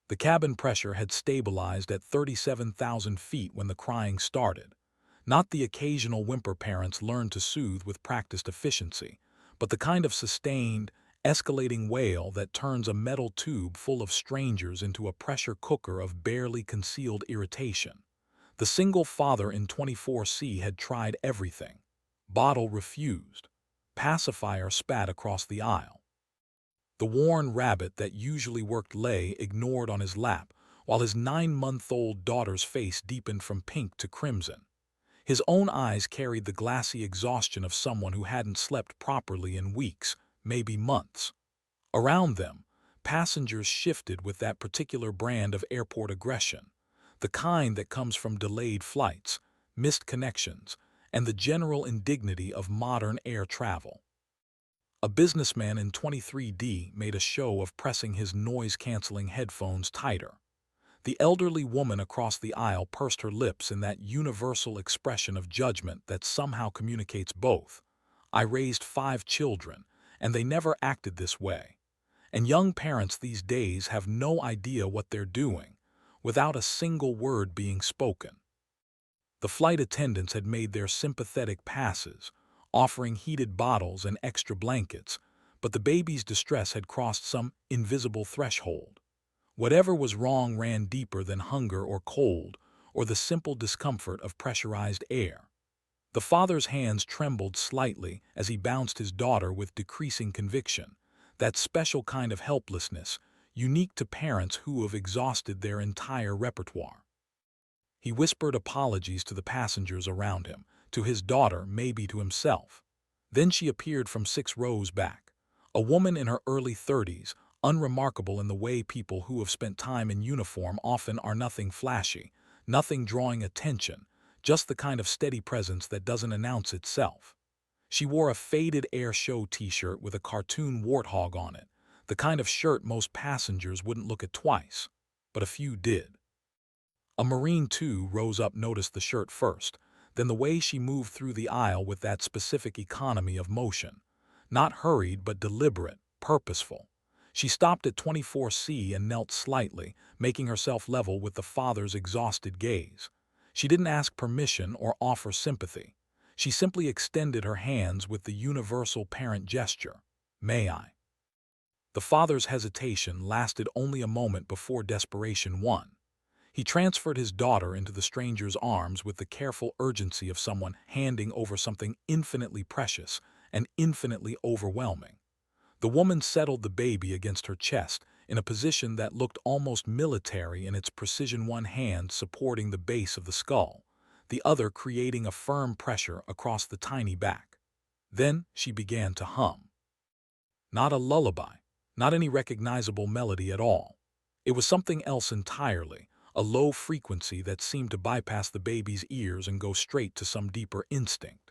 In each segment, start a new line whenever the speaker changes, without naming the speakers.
The cabin pressure had stabilized at 37,000 feet when the crying started. Not the occasional whimper parents learned to soothe with practiced efficiency, but the kind of sustained, escalating wail that turns a metal tube full of strangers into a pressure cooker of barely concealed irritation. The single father in 24C had tried everything. Bottle refused. Pacifier spat across the aisle. The worn rabbit that usually worked lay ignored on his lap, while his 9-month-old daughter's face deepened from pink to crimson. His own eyes carried the glassy exhaustion of someone who hadn't slept properly in weeks, maybe months. Around them, passengers shifted with that particular brand of airport aggression, the kind that comes from delayed flights, missed connections, and the general indignity of modern air travel. A businessman in 23D made a show of pressing his noise-canceling headphones tighter. The elderly woman across the aisle pursed her lips in that universal expression of judgment that somehow communicates both. I raised 5 children, and they never acted this way. And young parents these days have no idea what they're doing, without a single word being spoken. The flight attendants had made their sympathetic passes, offering heated bottles and extra blankets, but the baby's distress had crossed some invisible threshold. Whatever was wrong ran deeper than hunger or cold, or the simple discomfort of pressurized air. The father's hands trembled slightly as he bounced his daughter with decreasing conviction, that special kind of helplessness, unique to parents who have exhausted their entire repertoire. He whispered apologies to the passengers around him, to his daughter, maybe to himself. Then she appeared from 6 rows back, a woman in her early 30s, unremarkable in the way people who have spent time in uniform often are, nothing flashy, nothing drawing attention, just the kind of steady presence that doesn't announce itself. She wore a faded Air Show t-shirt with a cartoon warthog on it, the kind of shirt most passengers wouldn't look at twice, but a few did. A Marine, too, rose up, noticed the shirt first, then the way she moved through the aisle with that specific economy of motion. Not hurried, but deliberate, purposeful. She stopped at 24C and knelt slightly, making herself level with the father's exhausted gaze. She didn't ask permission or offer sympathy. She simply extended her hands with the universal parent gesture. "May I?" The father's hesitation lasted only a moment before desperation won. He transferred his daughter into the stranger's arms with the careful urgency of someone handing over something infinitely precious and infinitely overwhelming. The woman settled the baby against her chest in a position that looked almost military in its precision, one hand supporting the base of the skull, the other creating a firm pressure across the tiny back. Then she began to hum. Not a lullaby, not any recognizable melody at all. It was something else entirely, a low frequency that seemed to bypass the baby's ears and go straight to some deeper instinct.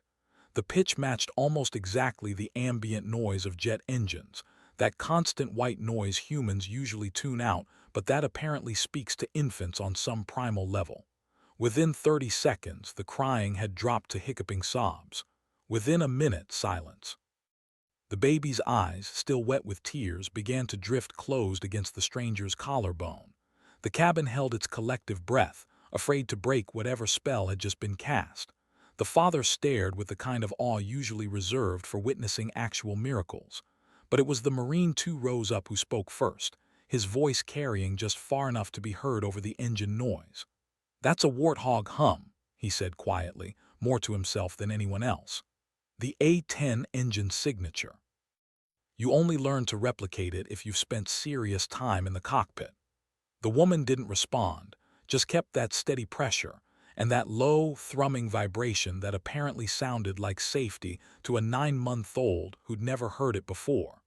The pitch matched almost exactly the ambient noise of jet engines, that constant white noise humans usually tune out, but that apparently speaks to infants on some primal level. Within 30 seconds, the crying had dropped to hiccuping sobs. Within a minute, silence. The baby's eyes, still wet with tears, began to drift closed against the stranger's collarbone. The cabin held its collective breath, afraid to break whatever spell had just been cast. The father stared with the kind of awe usually reserved for witnessing actual miracles. But it was the Marine who rose up who spoke first, his voice carrying just far enough to be heard over the engine noise. "That's a warthog hum," he said quietly, more to himself than anyone else. "The A-10 engine signature. You only learn to replicate it if you've spent serious time in the cockpit." The woman didn't respond, just kept that steady pressure and that low, thrumming vibration that apparently sounded like safety to a 9-month-old who'd never heard it before.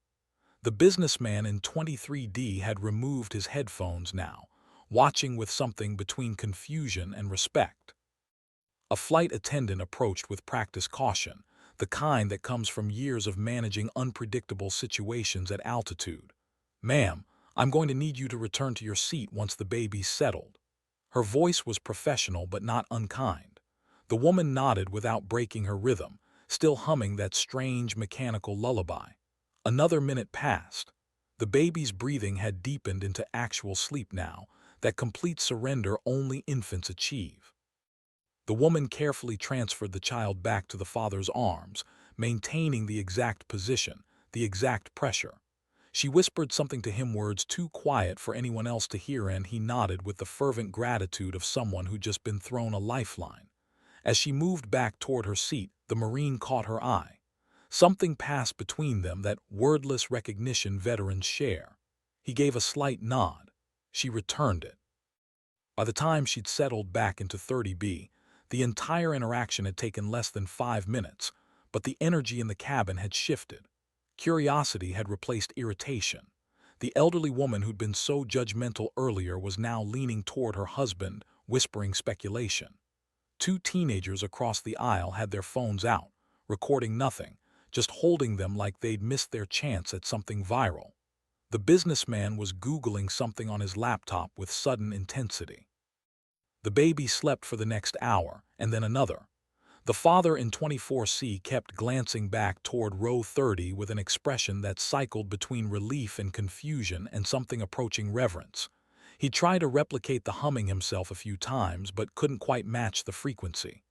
The businessman in 23D had removed his headphones now, watching with something between confusion and respect. A flight attendant approached with practiced caution, the kind that comes from years of managing unpredictable situations at altitude. "Ma'am, I'm going to need you to return to your seat once the baby's settled." Her voice was professional but not unkind. The woman nodded without breaking her rhythm, still humming that strange mechanical lullaby. Another minute passed. The baby's breathing had deepened into actual sleep now, that complete surrender only infants achieve. The woman carefully transferred the child back to the father's arms, maintaining the exact position, the exact pressure. She whispered something to him, words too quiet for anyone else to hear, and he nodded with the fervent gratitude of someone who'd just been thrown a lifeline. As she moved back toward her seat, the Marine caught her eye. Something passed between them, that wordless recognition veterans share. He gave a slight nod. She returned it. By the time she'd settled back into 30B, the entire interaction had taken less than 5 minutes, but the energy in the cabin had shifted. Curiosity had replaced irritation. The elderly woman who'd been so judgmental earlier was now leaning toward her husband, whispering speculation. Two teenagers across the aisle had their phones out, recording nothing, just holding them like they'd missed their chance at something viral. The businessman was Googling something on his laptop with sudden intensity. The baby slept for the next hour, and then another. The father in 24C kept glancing back toward row 30 with an expression that cycled between relief and confusion and something approaching reverence. He tried to replicate the humming himself a few times, but couldn't quite match the frequency.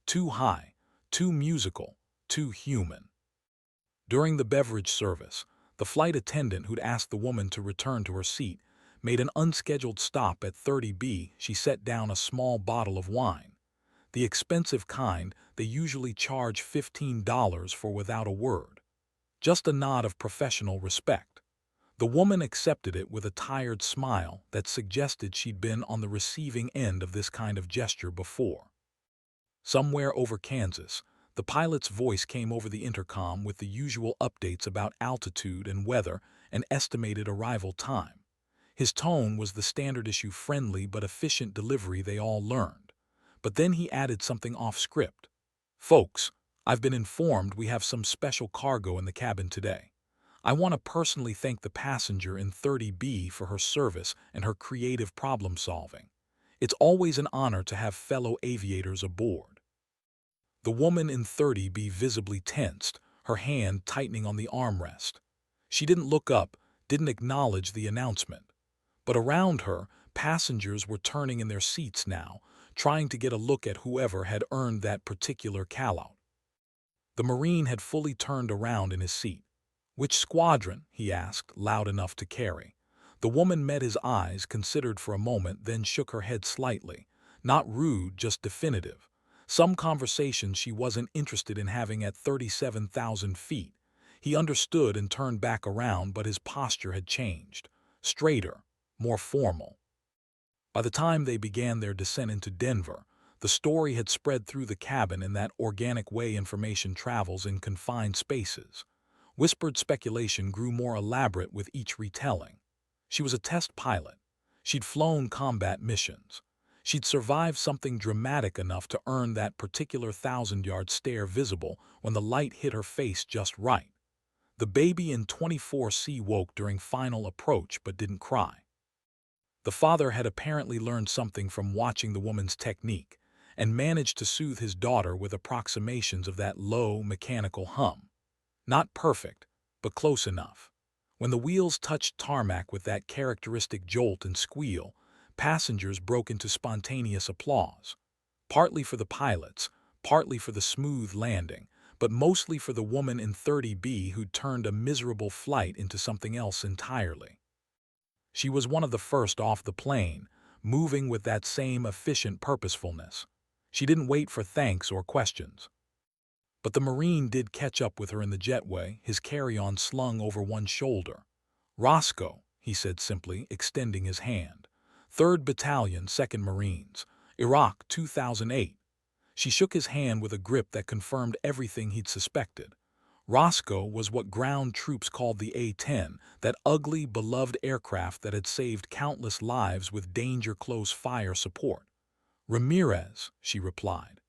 Too high, too musical, too human. During the beverage service, the flight attendant who'd asked the woman to return to her seat made an unscheduled stop at 30B. She set down a small bottle of wine. The expensive kind they usually charge $15 for without a word. Just a nod of professional respect. The woman accepted it with a tired smile that suggested she'd been on the receiving end of this kind of gesture before. Somewhere over Kansas, the pilot's voice came over the intercom with the usual updates about altitude and weather and estimated arrival time. His tone was the standard-issue friendly but efficient delivery they all learned. But then he added something off-script. "Folks, I've been informed we have some special cargo in the cabin today. I want to personally thank the passenger in 30B for her service and her creative problem-solving. It's always an honor to have fellow aviators aboard." The woman in 30B visibly tensed, her hand tightening on the armrest. She didn't look up, didn't acknowledge the announcement. But around her, passengers were turning in their seats now, trying to get a look at whoever had earned that particular call-out. The Marine had fully turned around in his seat. "Which squadron?" he asked, loud enough to carry. The woman met his eyes, considered for a moment, then shook her head slightly. Not rude, just definitive. Some conversation she wasn't interested in having at 37,000 feet. He understood and turned back around, but his posture had changed. Straighter, more formal. By the time they began their descent into Denver, the story had spread through the cabin in that organic way information travels in confined spaces. Whispered speculation grew more elaborate with each retelling. She was a test pilot. She'd flown combat missions. She'd survived something dramatic enough to earn that particular 1,000-yard stare visible when the light hit her face just right. The baby in 24C woke during final approach but didn't cry. The father had apparently learned something from watching the woman's technique and managed to soothe his daughter with approximations of that low, mechanical hum. Not perfect, but close enough. When the wheels touched tarmac with that characteristic jolt and squeal, passengers broke into spontaneous applause. Partly for the pilots, partly for the smooth landing, but mostly for the woman in 30B who'd turned a miserable flight into something else entirely. She was one of the first off the plane, moving with that same efficient purposefulness. She didn't wait for thanks or questions. But the Marine did catch up with her in the jetway, his carry-on slung over one shoulder. "Roscoe," he said simply, extending his hand. "3rd Battalion, 2nd Marines, Iraq 2008. She shook his hand with a grip that confirmed everything he'd suspected. Roscoe was what ground troops called the A-10, that ugly, beloved aircraft that had saved countless lives with danger-close fire support. "Ramirez," she replied.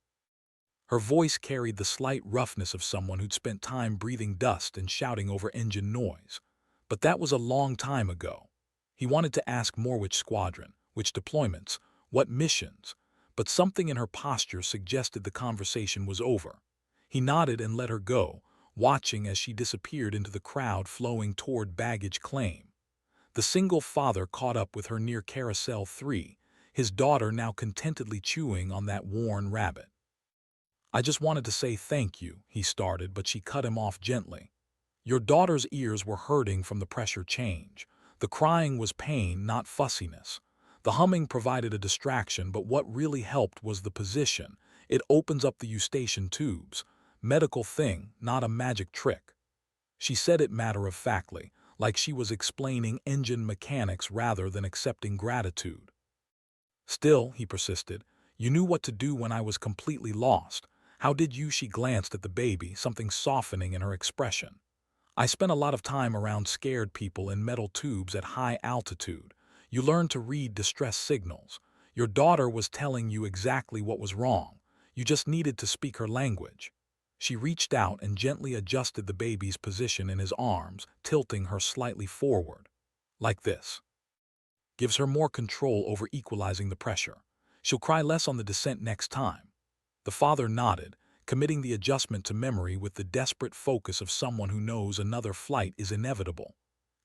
Her voice carried the slight roughness of someone who'd spent time breathing dust and shouting over engine noise. But that was a long time ago. He wanted to ask more, which squadron, which deployments, what missions, but something in her posture suggested the conversation was over. He nodded and let her go, watching as she disappeared into the crowd flowing toward baggage claim. The single father caught up with her near Carousel 3, his daughter now contentedly chewing on that worn rabbit. "I just wanted to say thank you," he started, but she cut him off gently. "Your daughter's ears were hurting from the pressure change. The crying was pain, not fussiness. The humming provided a distraction, but what really helped was the position. It opens up the eustachian tubes. Medical thing, not a magic trick." She said it matter-of-factly, like she was explaining engine mechanics rather than accepting gratitude. "Still," he persisted, "you knew what to do when I was completely lost. How did you?" She glanced at the baby, something softening in her expression. "I spent a lot of time around scared people in metal tubes at high altitude. You learn to read distress signals. Your daughter was telling you exactly what was wrong. You just needed to speak her language." She reached out and gently adjusted the baby's position in his arms, tilting her slightly forward. "Like this. Gives her more control over equalizing the pressure. She'll cry less on the descent next time." The father nodded, committing the adjustment to memory with the desperate focus of someone who knows another flight is inevitable.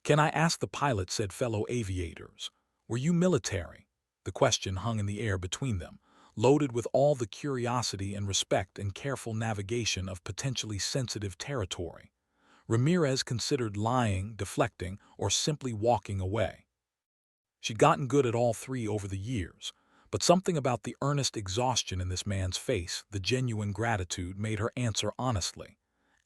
"Can I ask," the pilot said, "fellow aviators, were you military?" The question hung in the air between them, loaded with all the curiosity and respect and careful navigation of potentially sensitive territory. Ramirez considered lying, deflecting, or simply walking away. She'd gotten good at all three over the years, but something about the earnest exhaustion in this man's face, the genuine gratitude, made her answer honestly.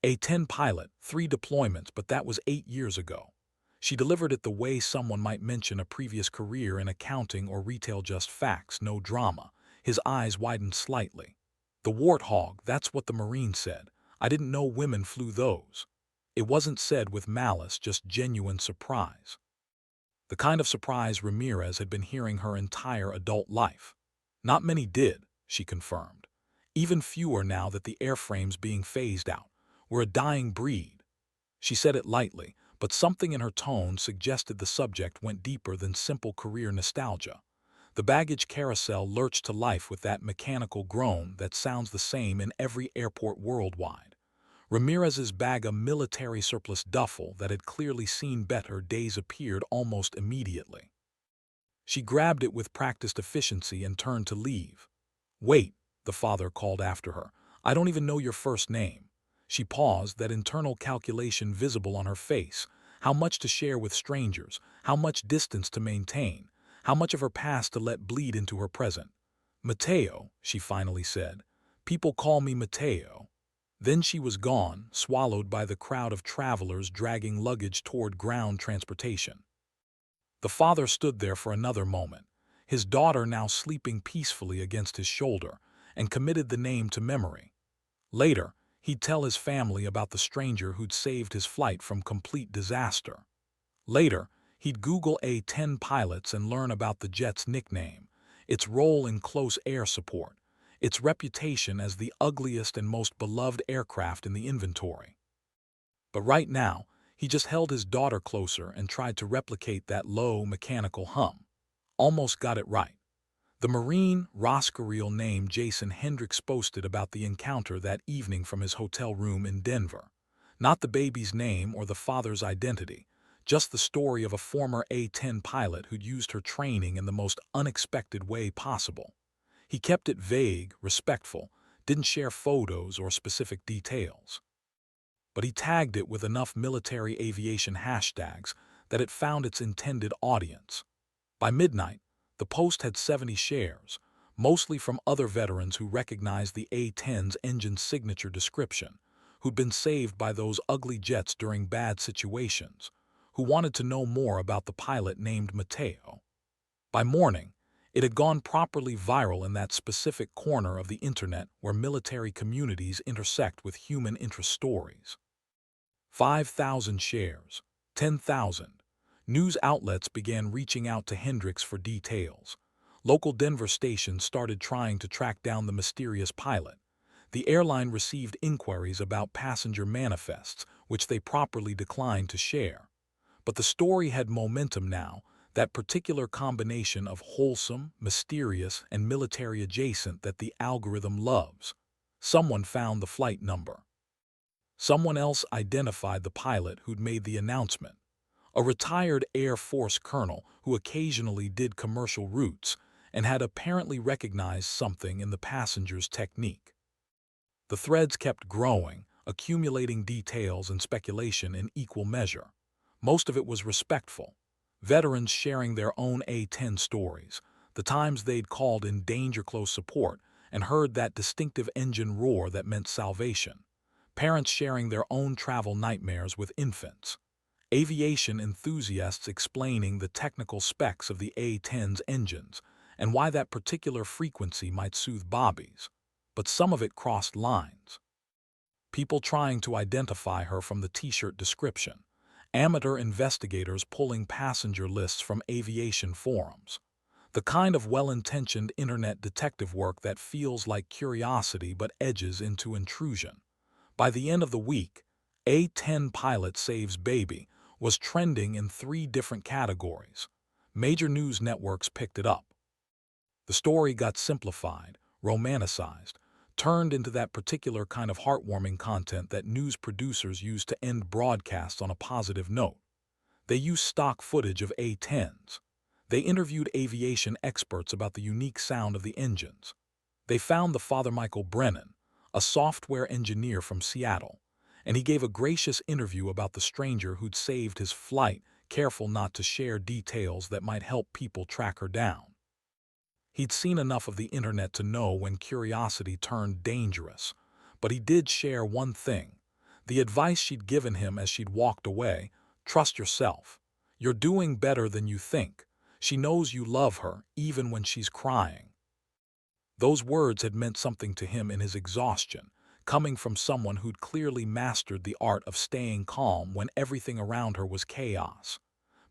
"A-10 pilot, 3 deployments, but that was 8 years ago." She delivered it the way someone might mention a previous career in accounting or retail, just facts, no drama. His eyes widened slightly. "The Warthog, that's what the Marine said. I didn't know women flew those." It wasn't said with malice, just genuine surprise. The kind of surprise Ramirez had been hearing her entire adult life. "Not many did," she confirmed. "Even fewer now that the airframe's being phased out. We're a dying breed." She said it lightly, but something in her tone suggested the subject went deeper than simple career nostalgia. The baggage carousel lurched to life with that mechanical groan that sounds the same in every airport worldwide. Ramirez's bag of military surplus duffel that had clearly seen better days appeared almost immediately. She grabbed it with practiced efficiency and turned to leave. "Wait," the father called after her. "I don't even know your first name." She paused, that internal calculation visible on her face. How much to share with strangers, how much distance to maintain, how much of her past to let bleed into her present. "Mateo," she finally said. "People call me Mateo." Then she was gone, swallowed by the crowd of travelers dragging luggage toward ground transportation. The father stood there for another moment, his daughter now sleeping peacefully against his shoulder, and committed the name to memory. Later, he'd tell his family about the stranger who'd saved his flight from complete disaster. Later, he'd Google A-10 pilots and learn about the jet's nickname, its role in close air support, its reputation as the ugliest and most beloved aircraft in the inventory. But right now, he just held his daughter closer and tried to replicate that low, mechanical hum. Almost got it right. The Marine Roscaril named Jason Hendricks boasted about the encounter that evening from his hotel room in Denver. Not the baby's name or the father's identity, just the story of a former A-10 pilot who'd used her training in the most unexpected way possible. He kept it vague, respectful, didn't share photos or specific details. But he tagged it with enough military aviation hashtags that it found its intended audience. By midnight, the post had 70 shares, mostly from other veterans who recognized the A-10's engine signature description, who'd been saved by those ugly jets during bad situations, who wanted to know more about the pilot named Mateo. By morning, it had gone properly viral in that specific corner of the internet where military communities intersect with human interest stories. 5,000 shares, 10,000. News outlets began reaching out to Hendricks for details. Local Denver stations started trying to track down the mysterious pilot. The airline received inquiries about passenger manifests, which they properly declined to share. But the story had momentum now, that particular combination of wholesome, mysterious, and military adjacent that the algorithm loves. Someone found the flight number. Someone else identified the pilot who'd made the announcement. a retired Air Force colonel who occasionally did commercial routes and had apparently recognized something in the passenger's technique. The threads kept growing, accumulating details and speculation in equal measure. Most of it was respectful. Veterans sharing their own A-10 stories, the times they'd called in danger-close support and heard that distinctive engine roar that meant salvation. Parents sharing their own travel nightmares with infants. Aviation enthusiasts explaining the technical specs of the A-10's engines and why that particular frequency might soothe bobbies. But some of it crossed lines. People trying to identify her from the T-shirt description. Amateur investigators pulling passenger lists from aviation forums. The kind of well-intentioned internet detective work that feels like curiosity but edges into intrusion. By the end of the week, A-10 pilot saves baby was trending in 3 different categories. Major news networks picked it up. The story got simplified, romanticized, turned into that particular kind of heartwarming content that news producers use to end broadcasts on a positive note. They used stock footage of A-10s. They interviewed aviation experts about the unique sound of the engines. They found the Father Michael Brennan, a software engineer from Seattle, and he gave a gracious interview about the stranger who'd saved his flight, careful not to share details that might help people track her down. He'd seen enough of the internet to know when curiosity turned dangerous, but he did share one thing. The advice she'd given him as she'd walked away: trust yourself. You're doing better than you think. She knows you love her, even when she's crying. Those words had meant something to him in his exhaustion, coming from someone who'd clearly mastered the art of staying calm when everything around her was chaos.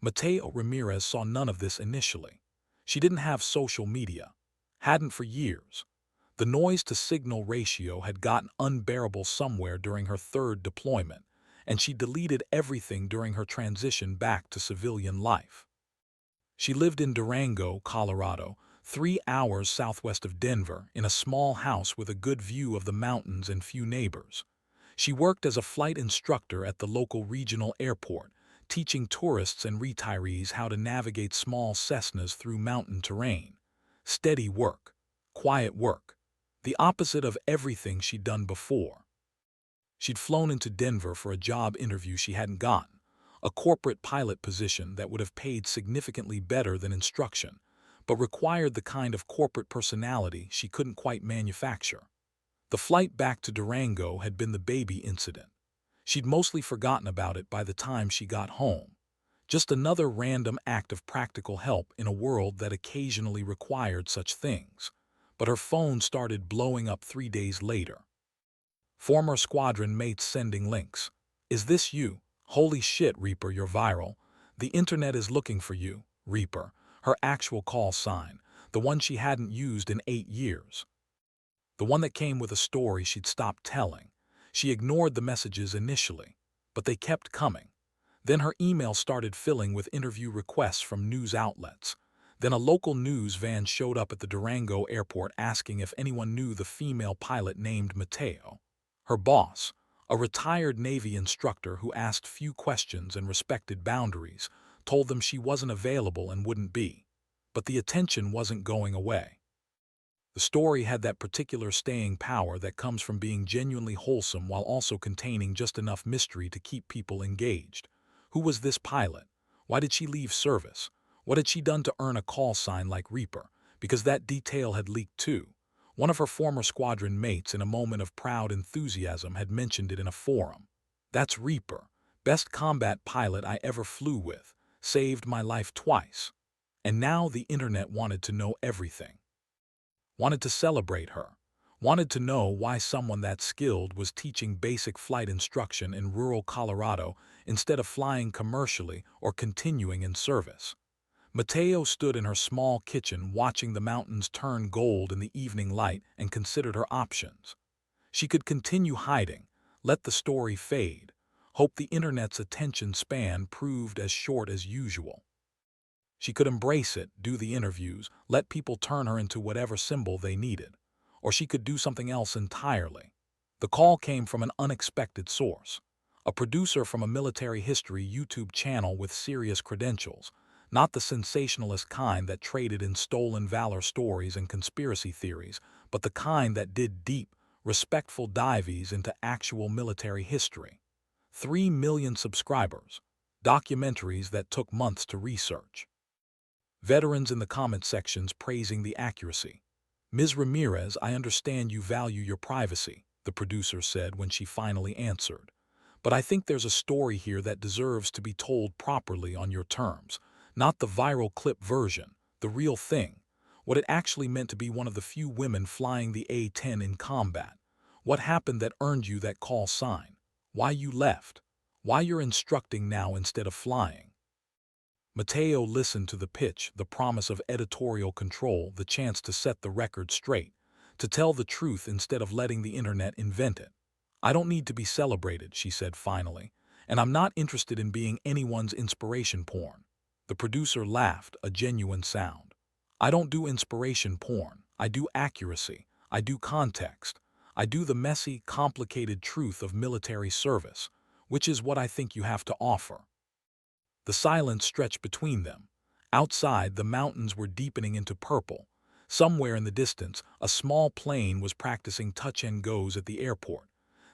Mateo Ramirez saw none of this initially. She didn't have social media. Hadn't for years. The noise-to-signal ratio had gotten unbearable somewhere during her 3rd deployment, and she deleted everything during her transition back to civilian life. She lived in Durango, Colorado, 3 hours southwest of Denver, in a small house with a good view of the mountains and few neighbors. She worked as a flight instructor at the local regional airport, teaching tourists and retirees how to navigate small Cessnas through mountain terrain. Steady work, quiet work, the opposite of everything she'd done before. She'd flown into Denver for a job interview she hadn't gotten, a corporate pilot position that would have paid significantly better than instruction, but required the kind of corporate personality she couldn't quite manufacture. The flight back to Durango had been the baby incident. She'd mostly forgotten about it by the time she got home. Just another random act of practical help in a world that occasionally required such things. But her phone started blowing up 3 days later. Former squadron mates sending links. Is this you? Holy shit, Reaper, you're viral. The internet is looking for you, Reaper, her actual call sign, the one she hadn't used in 8 years. The one that came with a story she'd stopped telling. She ignored the messages initially, but they kept coming. Then her email started filling with interview requests from news outlets. Then a local news van showed up at the Durango airport asking if anyone knew the female pilot named Mateo. Her boss, a retired Navy instructor who asked few questions and respected boundaries, told them she wasn't available and wouldn't be. But the attention wasn't going away. The story had that particular staying power that comes from being genuinely wholesome while also containing just enough mystery to keep people engaged. Who was this pilot? Why did she leave service? What had she done to earn a call sign like Reaper? Because that detail had leaked too. One of her former squadron mates, in a moment of proud enthusiasm, had mentioned it in a forum. That's Reaper, best combat pilot I ever flew with, saved my life twice. And now the internet wanted to know everything. Wanted to celebrate her, wanted to know why someone that skilled was teaching basic flight instruction in rural Colorado instead of flying commercially or continuing in service. Mateo stood in her small kitchen watching the mountains turn gold in the evening light and considered her options. She could continue hiding, let the story fade, hope the internet's attention span proved as short as usual. She could embrace it, do the interviews, let people turn her into whatever symbol they needed. Or she could do something else entirely. The call came from an unexpected source. a producer from a military history YouTube channel with serious credentials, not the sensationalist kind that traded in stolen valor stories and conspiracy theories, but the kind that did deep, respectful dives into actual military history. 3 million subscribers. Documentaries that took months to research. Veterans in the comment sections praising the accuracy. "Ms. Ramirez, I understand you value your privacy," the producer said when she finally answered. "But I think there's a story here that deserves to be told properly on your terms. Not the viral clip version, the real thing. What it actually meant to be one of the few women flying the A-10 in combat. What happened that earned you that call sign? Why you left? Why you're instructing now instead of flying?" Mateo listened to the pitch, the promise of editorial control, the chance to set the record straight, to tell the truth instead of letting the internet invent it. "I don't need to be celebrated," she said finally, "and I'm not interested in being anyone's inspiration porn." The producer laughed, a genuine sound. "I don't do inspiration porn. I do accuracy. I do context. I do the messy, complicated truth of military service, which is what I think you have to offer." The silence stretched between them. Outside, the mountains were deepening into purple. Somewhere in the distance, a small plane was practicing touch-and-goes at the airport.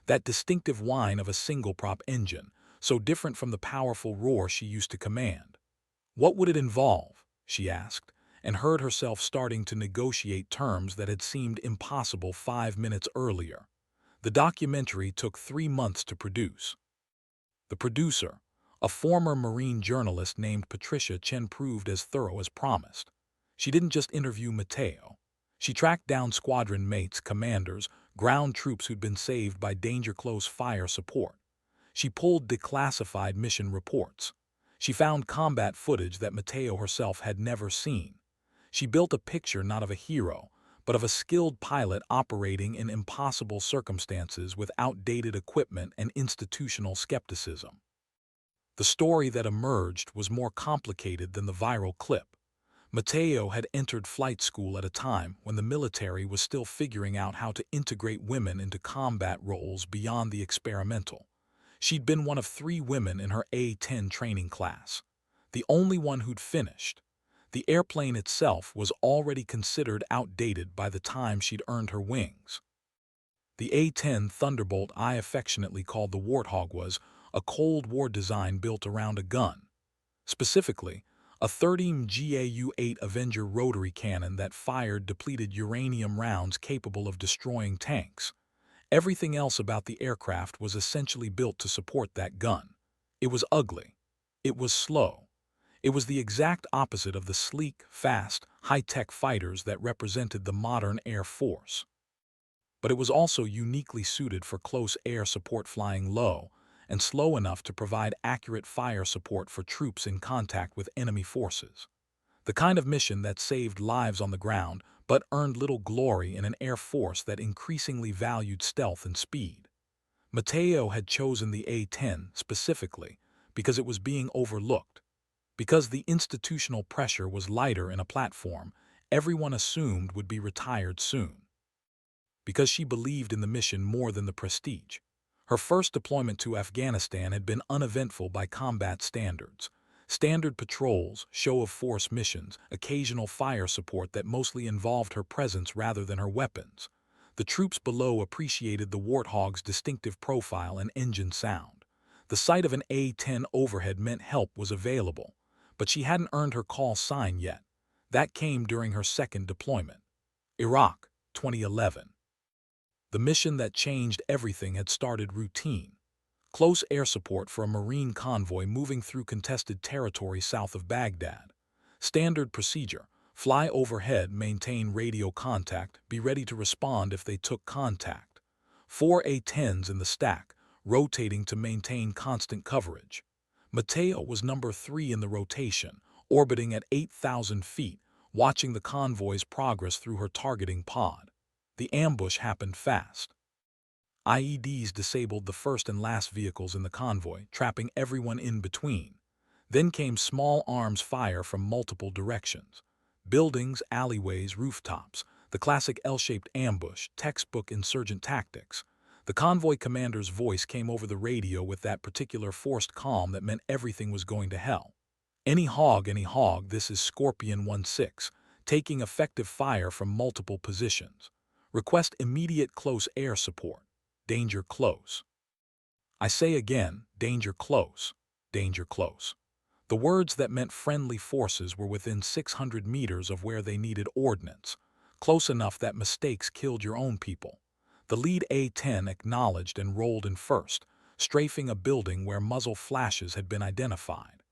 That distinctive whine of a single-prop engine, so different from the powerful roar she used to command. What would it involve? She asked, and heard herself starting to negotiate terms that had seemed impossible 5 minutes earlier. The documentary took 3 months to produce. The producer, a former Marine journalist named Patricia Chen, proved as thorough as promised. She didn't just interview Mateo. She tracked down squadron mates, commanders, ground troops who'd been saved by danger-close fire support. She pulled declassified mission reports. She found combat footage that Mateo herself had never seen. She built a picture not of a hero, but of a skilled pilot operating in impossible circumstances with outdated equipment and institutional skepticism. The story that emerged was more complicated than the viral clip. Mateo had entered flight school at a time when the military was still figuring out how to integrate women into combat roles beyond the experimental. She'd been one of 3 women in her A-10 training class, the only one who'd finished. The airplane itself was already considered outdated by the time she'd earned her wings. The A-10 Thunderbolt, I affectionately called the Warthog, was a Cold War design built around a gun. Specifically, a 30 GAU-8 Avenger rotary cannon that fired depleted uranium rounds capable of destroying tanks. Everything else about the aircraft was essentially built to support that gun. It was ugly. It was slow. It was the exact opposite of the sleek, fast, high-tech fighters that represented the modern Air Force. But it was also uniquely suited for close air support, flying low and slow enough to provide accurate fire support for troops in contact with enemy forces. The kind of mission that saved lives on the ground but earned little glory in an Air Force that increasingly valued stealth and speed. Mateo had chosen the A-10 specifically because it was being overlooked. Because the institutional pressure was lighter in a platform everyone assumed would be retired soon. Because she believed in the mission more than the prestige. Her first deployment to Afghanistan had been uneventful by combat standards. Standard patrols, show-of-force missions, occasional fire support that mostly involved her presence rather than her weapons. The troops below appreciated the Warthog's distinctive profile and engine sound. The sight of an A-10 overhead meant help was available, but she hadn't earned her call sign yet. That came during her second deployment. Iraq, 2011. The mission that changed everything had started routine. Close air support for a Marine convoy moving through contested territory south of Baghdad. Standard procedure: fly overhead, maintain radio contact, be ready to respond if they took contact. 4 A-10s in the stack, rotating to maintain constant coverage. Mateo was number 3 in the rotation, orbiting at 8,000 feet, watching the convoy's progress through her targeting pod. The ambush happened fast. IEDs disabled the first and last vehicles in the convoy, trapping everyone in between. Then came small arms fire from multiple directions. Buildings, alleyways, rooftops, the classic L-shaped ambush, textbook insurgent tactics. The convoy commander's voice came over the radio with that particular forced calm that meant everything was going to hell. Any hog, this is Scorpion 1-6, taking effective fire from multiple positions. Request immediate close air support. Danger close. I say again, danger close. Danger close. The words that meant friendly forces were within 600 meters of where they needed ordnance, close enough that mistakes killed your own people. The lead A-10 acknowledged and rolled in first, strafing a building where muzzle flashes had been identified.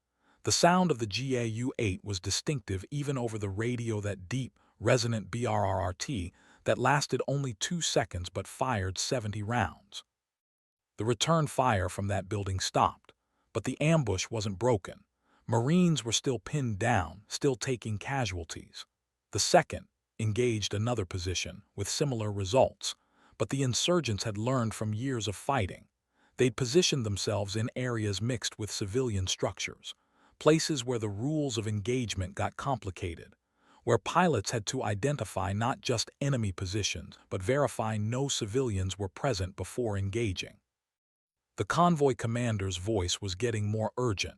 The sound of the GAU-8 was distinctive even over the radio, that deep, resonant BRRRT that lasted only 2 seconds but fired 70 rounds. The return fire from that building stopped, but the ambush wasn't broken. Marines were still pinned down, still taking casualties. The second engaged another position with similar results, but the insurgents had learned from years of fighting. They'd positioned themselves in areas mixed with civilian structures, places where the rules of engagement got complicated, where pilots had to identify not just enemy positions but verify no civilians were present before engaging. The convoy commander's voice was getting more urgent.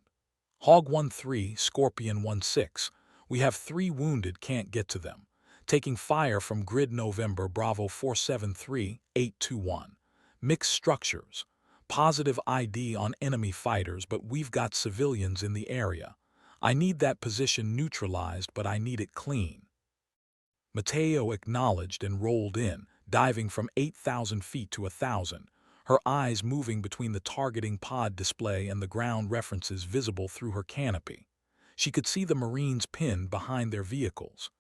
Hog 1-3, Scorpion 1-6, we have 3 wounded, can't get to them. Taking fire from grid November Bravo 473-821. Mixed structures. Positive ID on enemy fighters, but we've got civilians in the area. I need that position neutralized, but I need it clean. Mateo acknowledged and rolled in, diving from 8,000 feet to 1,000. Her eyes moving between the targeting pod display and the ground references visible through her canopy. She could see the Marines pinned behind their vehicles,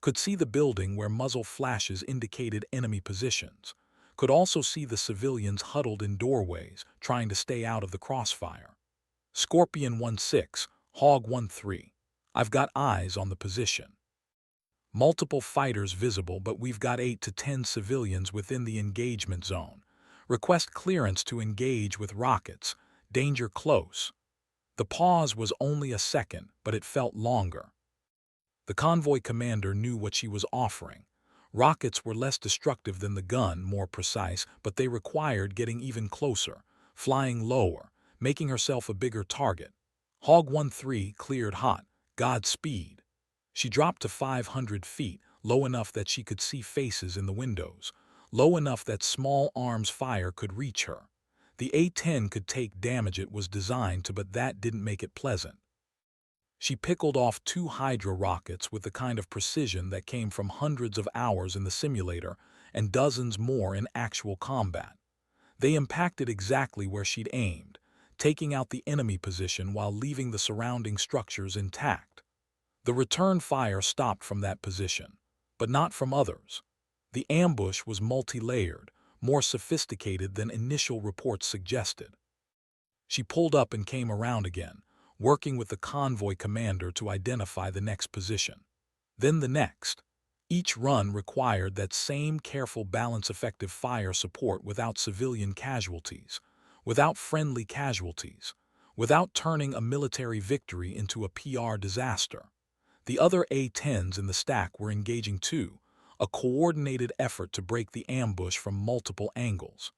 could see the building where muzzle flashes indicated enemy positions, could also see the civilians huddled in doorways, trying to stay out of the crossfire. Scorpion 1-6, Hog 1-3. I've got eyes on the position. Multiple fighters visible, but we've got 8 to 10 civilians within the engagement zone. Request clearance to engage with rockets. Danger close. The pause was only a second, but it felt longer. The convoy commander knew what she was offering. Rockets were less destructive than the gun, more precise, but they required getting even closer, flying lower, making herself a bigger target. Hog 1-3 cleared hot. Godspeed. She dropped to 500 feet, low enough that she could see faces in the windows, low enough that small arms fire could reach her. The A-10 could take damage it was designed to, but that didn't make it pleasant. She pickled off 2 Hydra rockets with the kind of precision that came from hundreds of hours in the simulator and dozens more in actual combat. They impacted exactly where she'd aimed, taking out the enemy position while leaving the surrounding structures intact. The return fire stopped from that position, but not from others. The ambush was multi-layered, more sophisticated than initial reports suggested. She pulled up and came around again, working with the convoy commander to identify the next position. Then the next. Each run required that same careful balance, effective fire support without civilian casualties, without friendly casualties, without turning a military victory into a PR disaster. The other A-10s in the stack were engaging too, a coordinated effort to break the ambush from multiple angles.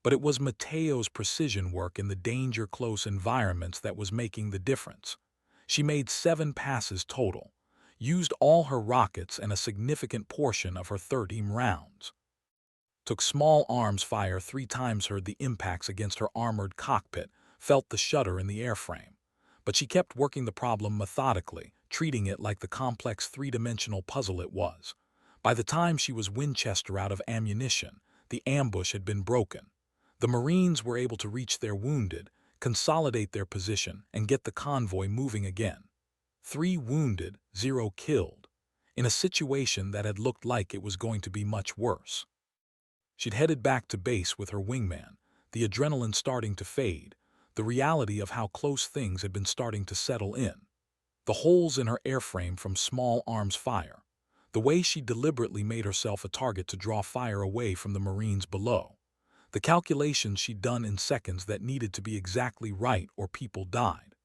But it was Mateo's precision work in the danger-close environments that was making the difference. She made 7 passes total, used all her rockets and a significant portion of her 13 rounds. Took small arms fire 3 times, heard the impacts against her armored cockpit, felt the shudder in the airframe. But she kept working the problem methodically, treating it like the complex 3-dimensional puzzle it was. By the time she was Winchester out of ammunition, the ambush had been broken. The Marines were able to reach their wounded, consolidate their position, and get the convoy moving again. 3 wounded, 0 killed, in a situation that had looked like it was going to be much worse. She'd headed back to base with her wingman, the adrenaline starting to fade, the reality of how close things had been starting to settle in. The holes in her airframe from small arms fire, the way she deliberately made herself a target to draw fire away from the Marines below, the calculations she'd done in seconds that needed to be exactly right or people died.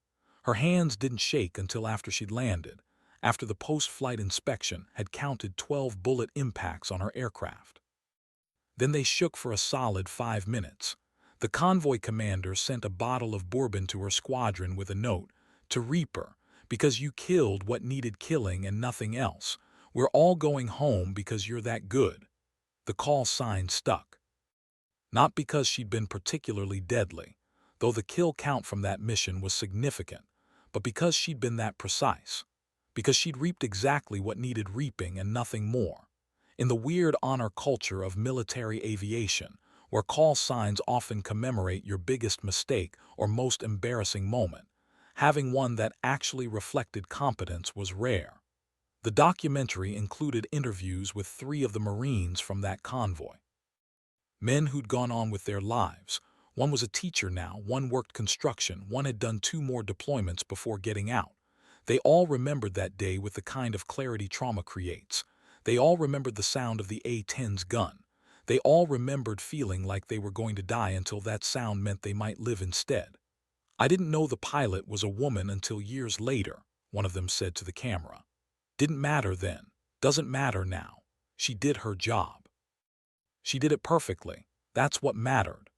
Her hands didn't shake until after she'd landed, after the post-flight inspection had counted 12 bullet impacts on her aircraft. Then they shook for a solid 5 minutes. The convoy commander sent a bottle of bourbon to her squadron with a note, "To Reaper, because you killed what needed killing and nothing else. We're all going home because you're that good." The call sign stuck. Not because she'd been particularly deadly, though the kill count from that mission was significant, but because she'd been that precise. Because she'd reaped exactly what needed reaping and nothing more. In the weird honor culture of military aviation, where call signs often commemorate your biggest mistake or most embarrassing moment, having one that actually reflected competence was rare. The documentary included interviews with 3 of the Marines from that convoy. Men who'd gone on with their lives. One was a teacher now, one worked construction, one had done 2 more deployments before getting out. They all remembered that day with the kind of clarity trauma creates. They all remembered the sound of the A-10's gun. They all remembered feeling like they were going to die until that sound meant they might live instead. "I didn't know the pilot was a woman until years later," one of them said to the camera. "Didn't matter then. Doesn't matter now. She did her job. She did it perfectly. That's what mattered."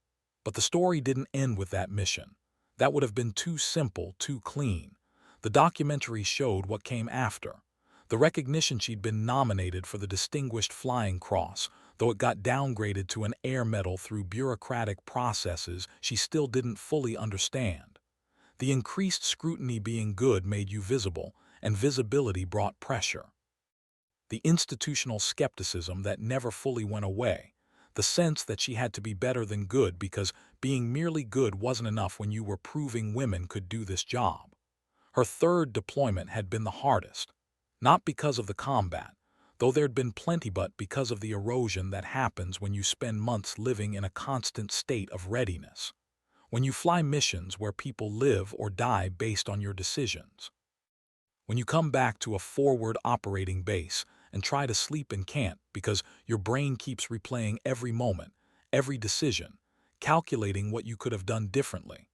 But the story didn't end with that mission. That would have been too simple, too clean. The documentary showed what came after. The recognition she'd been nominated for the Distinguished Flying Cross, though it got downgraded to an Air Medal through bureaucratic processes she still didn't fully understand. The increased scrutiny being good made you visible, and visibility brought pressure. The institutional skepticism that never fully went away. The sense that she had to be better than good because being merely good wasn't enough when you were proving women could do this job. Her 3rd deployment had been the hardest. Not because of the combat, though there'd been plenty, but because of the erosion that happens when you spend months living in a constant state of readiness. When you fly missions where people live or die based on your decisions. When you come back to a forward operating base and try to sleep and can't because your brain keeps replaying every moment, every decision, calculating what you could have done differently.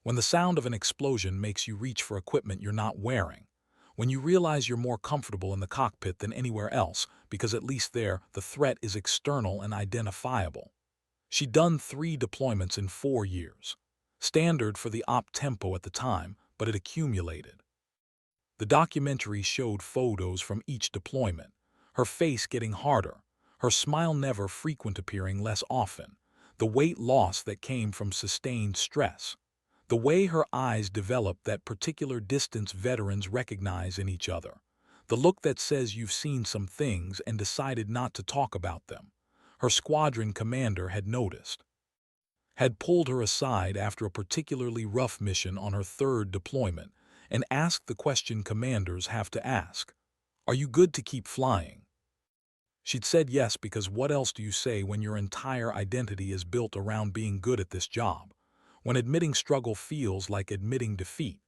When the sound of an explosion makes you reach for equipment you're not wearing. When you realize you're more comfortable in the cockpit than anywhere else because at least there the threat is external and identifiable. She'd done 3 deployments in 4 years. Standard for the op tempo at the time, but it accumulated. The documentary showed photos from each deployment, her face getting harder, her smile never frequent appearing less often, the weight loss that came from sustained stress, the way her eyes developed that particular distance veterans recognize in each other, the look that says you've seen some things and decided not to talk about them. Her squadron commander had noticed. Had pulled her aside after a particularly rough mission on her 3rd deployment and asked the question commanders have to ask. "Are you good to keep flying?" She'd said yes because what else do you say when your entire identity is built around being good at this job? When admitting struggle feels like admitting defeat?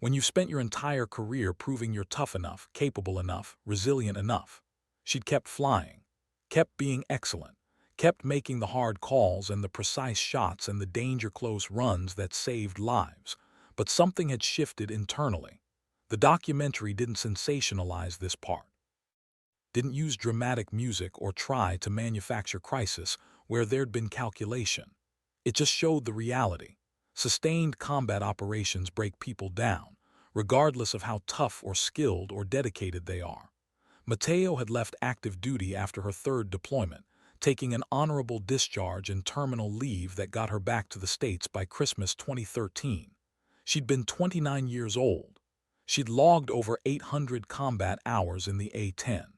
When you've spent your entire career proving you're tough enough, capable enough, resilient enough? She'd kept flying, kept being excellent, kept making the hard calls and the precise shots and the danger-close runs that saved lives. But something had shifted internally. The documentary didn't sensationalize this part. Didn't use dramatic music or try to manufacture crisis where there'd been calculation. It just showed the reality. Sustained combat operations break people down, regardless of how tough or skilled or dedicated they are. Mateo had left active duty after her 3rd deployment, taking an honorable discharge and terminal leave that got her back to the States by Christmas 2013. She'd been 29 years old. She'd logged over 800 combat hours in the A-10.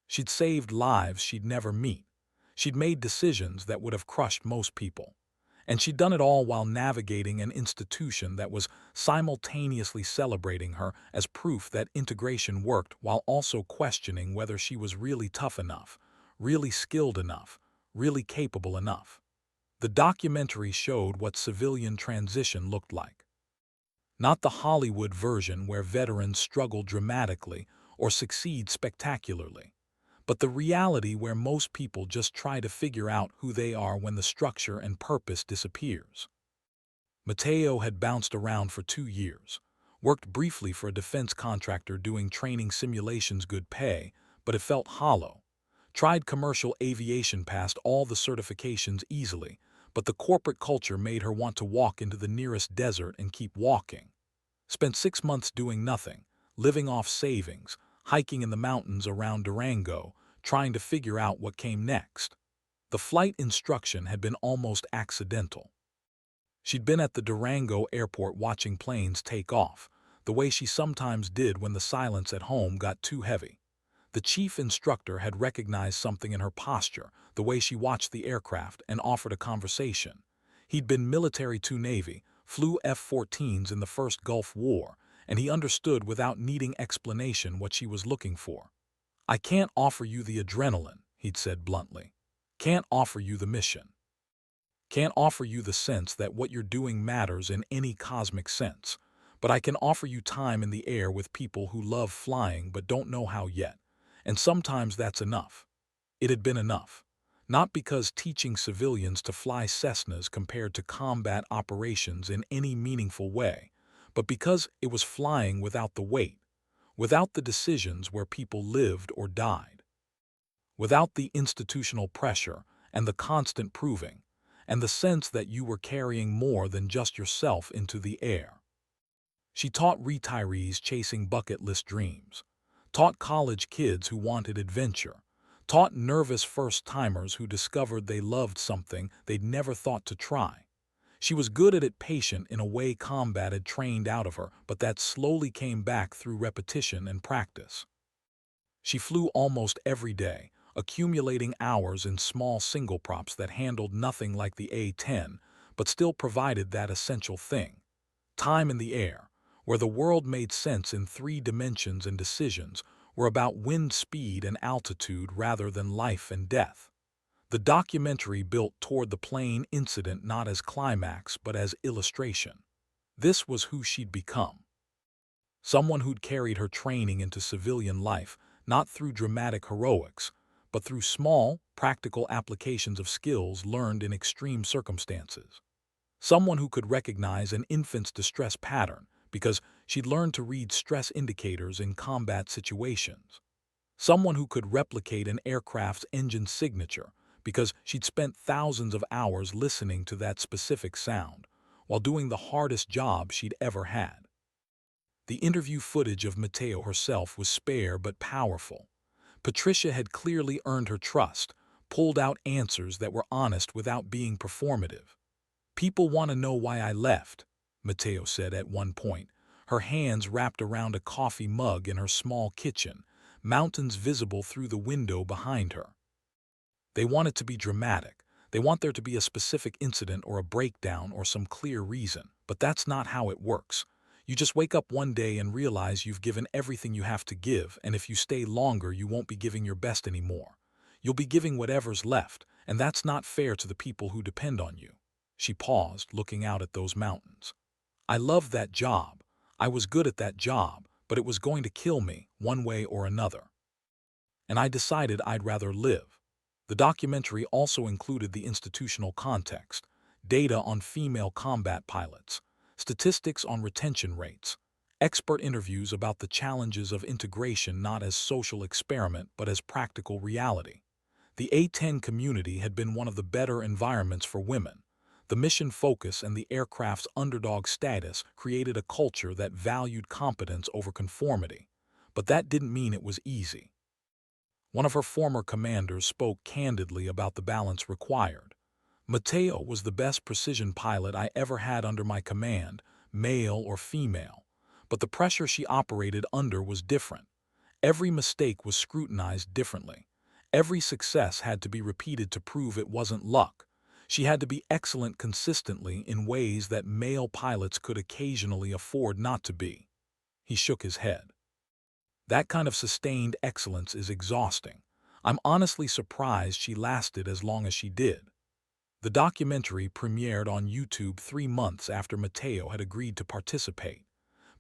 She'd saved lives she'd never meet. She'd made decisions that would have crushed most people. And she'd done it all while navigating an institution that was simultaneously celebrating her as proof that integration worked while also questioning whether she was really tough enough, really skilled enough, really capable enough. The documentary showed what civilian transition looked like. Not the Hollywood version where veterans struggle dramatically or succeed spectacularly, but the reality where most people just try to figure out who they are when the structure and purpose disappears. Mateo had bounced around for 2 years, worked briefly for a defense contractor doing training simulations, good pay, but it felt hollow. Tried commercial aviation, passed all the certifications easily, but the corporate culture made her want to walk into the nearest desert and keep walking. Spent 6 months doing nothing, living off savings, hiking in the mountains around Durango, trying to figure out what came next. The flight instruction had been almost accidental. She'd been at the Durango airport watching planes take off, the way she sometimes did when the silence at home got too heavy. The chief instructor had recognized something in her posture, the way she watched the aircraft, and offered a conversation. He'd been military to Navy, flew F-14s in the first Gulf War, and he understood without needing explanation what she was looking for. "I can't offer you the adrenaline," he'd said bluntly. "Can't offer you the mission. Can't offer you the sense that what you're doing matters in any cosmic sense. But I can offer you time in the air with people who love flying but don't know how yet. And sometimes that's enough." It had been enough. Not because teaching civilians to fly Cessnas compared to combat operations in any meaningful way, but because it was flying without the weight, without the decisions where people lived or died, without the institutional pressure and the constant proving, and the sense that you were carrying more than just yourself into the air. She taught retirees chasing bucket list dreams, taught college kids who wanted adventure, taught nervous first-timers who discovered they loved something they'd never thought to try. She was good at it, patient in a way combat had trained out of her, but that slowly came back through repetition and practice. She flew almost every day, accumulating hours in small single props that handled nothing like the A-10, but still provided that essential thing: time in the air, where the world made sense in 3 dimensions and decisions were about wind speed and altitude rather than life and death. The documentary built toward the plane incident not as climax but as illustration. This was who she'd become. Someone who'd carried her training into civilian life, not through dramatic heroics, but through small, practical applications of skills learned in extreme circumstances. Someone who could recognize an infant's distress pattern because she'd learned to read stress indicators in combat situations. Someone who could replicate an aircraft's engine signature because she'd spent thousands of hours listening to that specific sound while doing the hardest job she'd ever had. The interview footage of Mateo herself was spare but powerful. Patricia had clearly earned her trust, pulled out answers that were honest without being performative. "People want to know why I left," Mateo said at one point, her hands wrapped around a coffee mug in her small kitchen, mountains visible through the window behind her. "They want it to be dramatic. They want there to be a specific incident or a breakdown or some clear reason, but that's not how it works. You just wake up one day and realize you've given everything you have to give, and if you stay longer, you won't be giving your best anymore. You'll be giving whatever's left, and that's not fair to the people who depend on you." She paused, looking out at those mountains. "I loved that job. I was good at that job, but it was going to kill me, one way or another. And I decided I'd rather live." The documentary also included the institutional context, data on female combat pilots, statistics on retention rates, expert interviews about the challenges of integration not as social experiment but as practical reality. The A-10 community had been one of the better environments for women. The mission focus and the aircraft's underdog status created a culture that valued competence over conformity. But that didn't mean it was easy. One of her former commanders spoke candidly about the balance required. "Mateo was the best precision pilot I ever had under my command, male or female. But the pressure she operated under was different. Every mistake was scrutinized differently. Every success had to be repeated to prove it wasn't luck. She had to be excellent consistently in ways that male pilots could occasionally afford not to be." He shook his head. "That kind of sustained excellence is exhausting. I'm honestly surprised she lasted as long as she did." The documentary premiered on YouTube 3 months after Mateo had agreed to participate.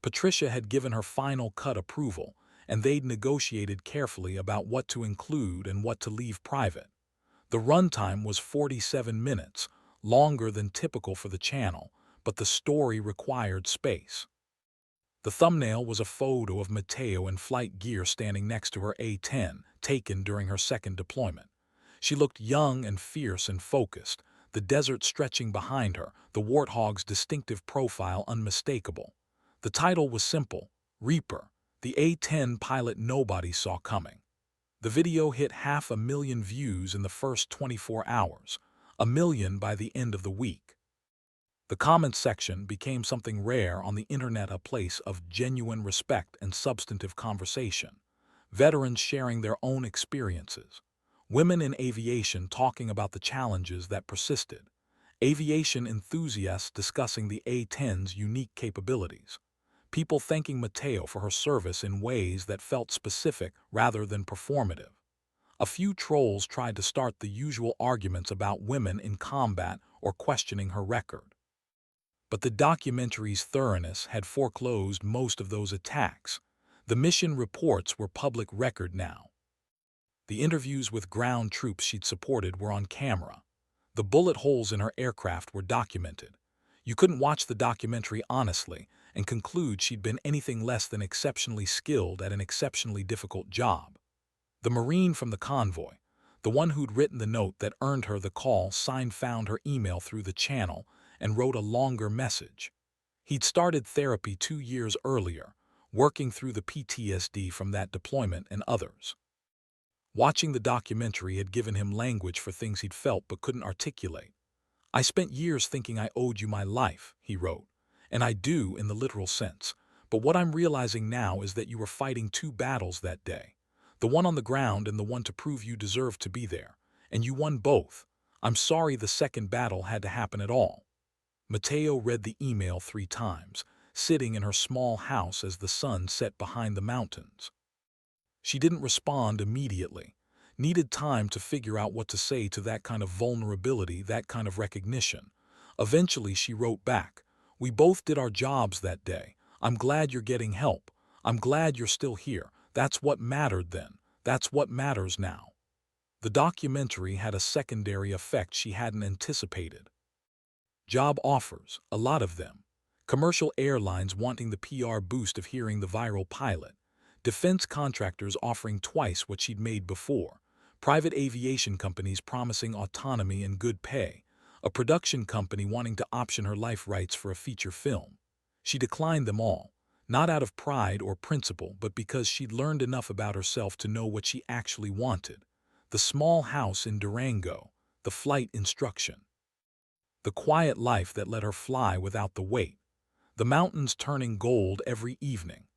Patricia had given her final cut approval, and they'd negotiated carefully about what to include and what to leave private. The runtime was 47 minutes, longer than typical for the channel, but the story required space. The thumbnail was a photo of Mateo in flight gear standing next to her A-10, taken during her second deployment. She looked young and fierce and focused, the desert stretching behind her, the warthog's distinctive profile unmistakable. The title was simple: Reaper, the A-10 pilot nobody saw coming. The video hit 500,000 views in the first 24 hours, 1 million by the end of the week. The comments section became something rare on the internet, a place of genuine respect and substantive conversation. Veterans sharing their own experiences. Women in aviation talking about the challenges that persisted. Aviation enthusiasts discussing the A-10's unique capabilities. People thanking Mateo for her service in ways that felt specific rather than performative. A few trolls tried to start the usual arguments about women in combat or questioning her record. But the documentary's thoroughness had foreclosed most of those attacks. The mission reports were public record now. The interviews with ground troops she'd supported were on camera. The bullet holes in her aircraft were documented. You couldn't watch the documentary honestly and conclude she'd been anything less than exceptionally skilled at an exceptionally difficult job. The Marine from the convoy, the one who'd written the note that earned her the call, found her email through the channel and wrote a longer message. He'd started therapy 2 years earlier, working through the PTSD from that deployment and others. Watching the documentary had given him language for things he'd felt but couldn't articulate. "I spent years thinking I owed you my life," he wrote, "and I do in the literal sense. But what I'm realizing now is that you were fighting 2 battles that day, the one on the ground and the one to prove you deserved to be there, and you won both. I'm sorry the second battle had to happen at all." Mateo read the email 3 times, sitting in her small house as the sun set behind the mountains. She didn't respond immediately, needed time to figure out what to say to that kind of vulnerability, that kind of recognition. Eventually she wrote back, "We both did our jobs that day. I'm glad you're getting help. I'm glad you're still here. That's what mattered then. That's what matters now." The documentary had a secondary effect she hadn't anticipated. Job offers, a lot of them. Commercial airlines wanting the PR boost of hearing the viral pilot. Defense contractors offering twice what she'd made before. Private aviation companies promising autonomy and good pay. A production company wanting to option her life rights for a feature film. She declined them all, not out of pride or principle, but because she'd learned enough about herself to know what she actually wanted. The small house in Durango, the flight instruction. The quiet life that let her fly without the weight. The mountains turning gold every evening.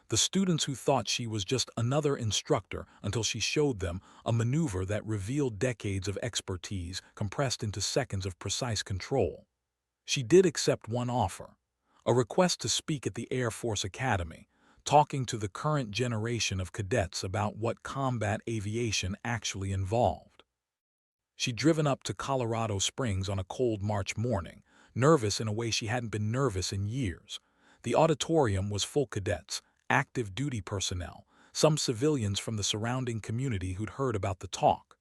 The students who thought she was just another instructor until she showed them a maneuver that revealed decades of expertise compressed into seconds of precise control. She did accept one offer, a request to speak at the Air Force Academy, talking to the current generation of cadets about what combat aviation actually involved. She'd driven up to Colorado Springs on a cold March morning, nervous in a way she hadn't been nervous in years. The auditorium was full cadets, active duty personnel, some civilians from the surrounding community who'd heard about the talk.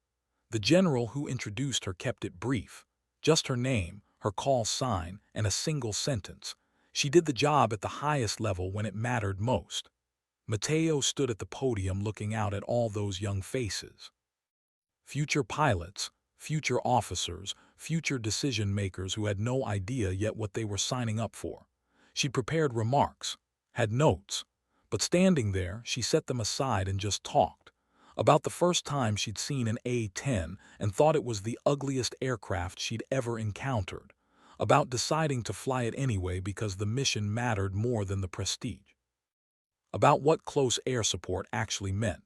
The general who introduced her kept it brief, just her name, her call sign, and a single sentence. She did the job at the highest level when it mattered most. Mateo stood at the podium looking out at all those young faces. Future pilots, future officers, future decision-makers who had no idea yet what they were signing up for. She prepared remarks, had notes, but standing there, she set them aside and just talked. About the first time she'd seen an A-10 and thought it was the ugliest aircraft she'd ever encountered. About deciding to fly it anyway because the mission mattered more than the prestige. About what close air support actually meant,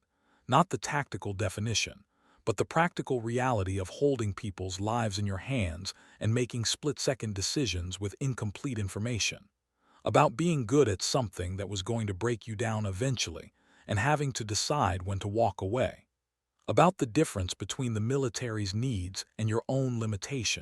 not the tactical definition, but the practical reality of holding people's lives in your hands and making split-second decisions with incomplete information. About being good at something that was going to break you down eventually and having to decide when to walk away. About the difference between the military's needs and your own limitations.